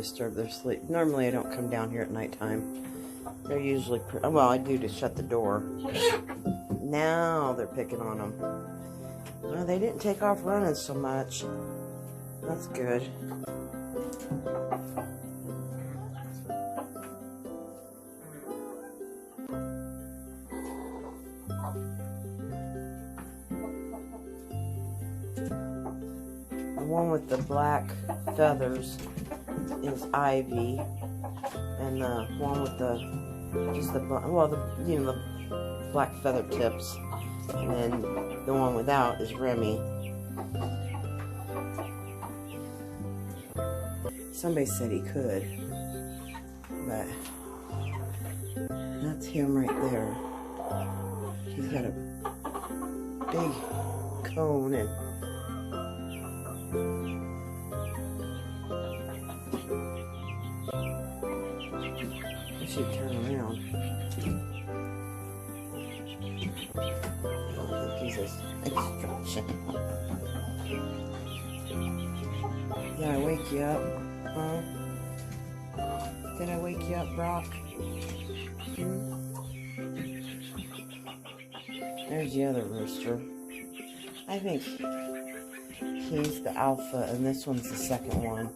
disturb their sleep. Normally I don't come down here at nighttime. They're usually, well, I do to shut the door. Now they're picking on them. Well, they didn't take off running so much. That's good. The one with the black feathers is Ivy, and the one with the the black feather tips, and then the one without is Remy. Somebody said he could, but that's him right there. He's got a big cone and I should turn around. I don't think he's a instruction. Did I wake you up? Huh? Did I wake you up, Brock? There's the other rooster. I think he's the alpha and this one's the second one.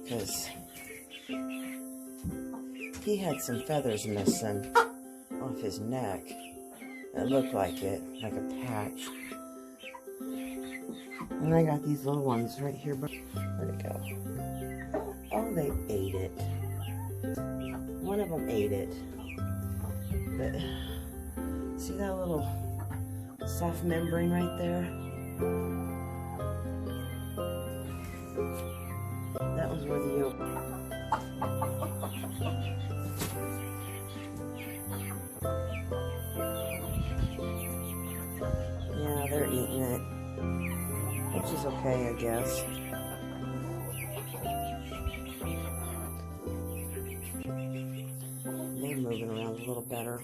Because he had some feathers missing off his neck. It looked like it, like a patch. And I got these little ones right here. Where'd it go? Oh, they ate it. One of them ate it. But see that little soft membrane right there? That was where the yolk. Yeah, they're eating it. Which is okay, I guess. They're moving around a little better.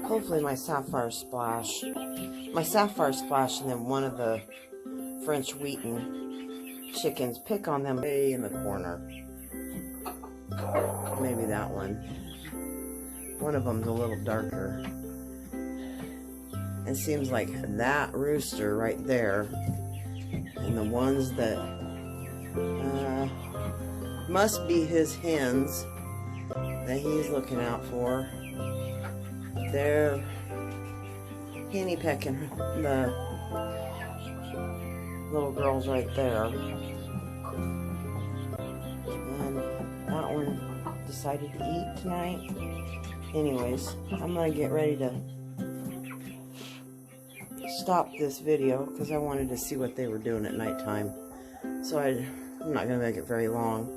Hopefully my sapphire splash, and then one of the French Wheaton chickens pick on them way in the corner. Maybe that one. One of them's a little darker. It seems like that rooster right there, and the ones that must be his hens that he's looking out for, they're henny pecking the little girls right there. And that one decided to eat tonight. Anyways, I'm gonna get ready to stop this video because I wanted to see what they were doing at nighttime. So I'm not gonna make it very long,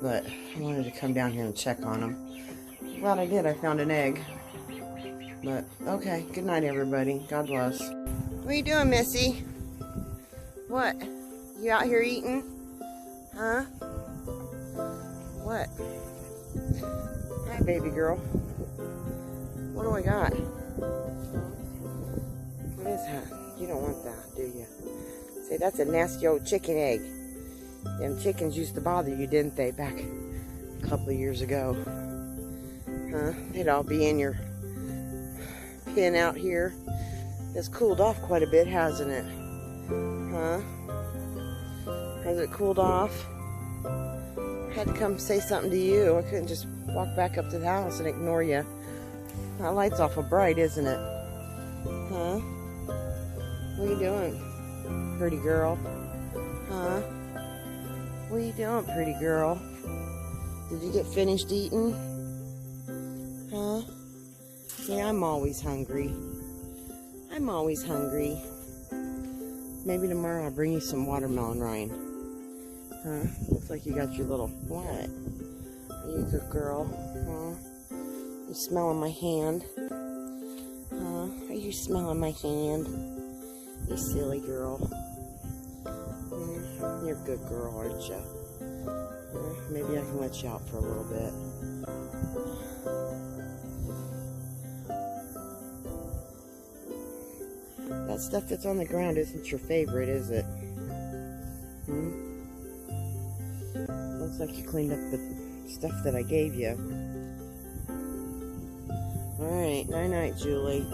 but I wanted to come down here and check on them. Glad I did. I found an egg. But okay, good night everybody. God bless. What are you doing, Missy? What? You out here eating? Huh? What? Hi, baby girl. What do I got? What is that? You don't want that, do you? Say, that's a nasty old chicken egg. Them chickens used to bother you, didn't they, back a couple of years ago? Huh? They'd all be in your pen out here. It's cooled off quite a bit, hasn't it? Huh? Has it cooled off? I had to come say something to you. I couldn't just walk back up to the house and ignore you. That light's awful bright, isn't it? Huh? What are you doing, pretty girl? Huh? What are you doing, pretty girl? Did you get finished eating? Huh? See, I'm always hungry. I'm always hungry. Maybe tomorrow I'll bring you some watermelon rind. Huh? Looks like you got your little... What? Are you a good girl? Huh? You smelling my hand? Huh? Are you smelling my hand? You silly girl. You're a good girl, aren't you? Maybe I can let you out for a little bit. That stuff that's on the ground isn't your favorite, is it? Looks like you cleaned up the stuff that I gave you. Alright, night-night, Julie.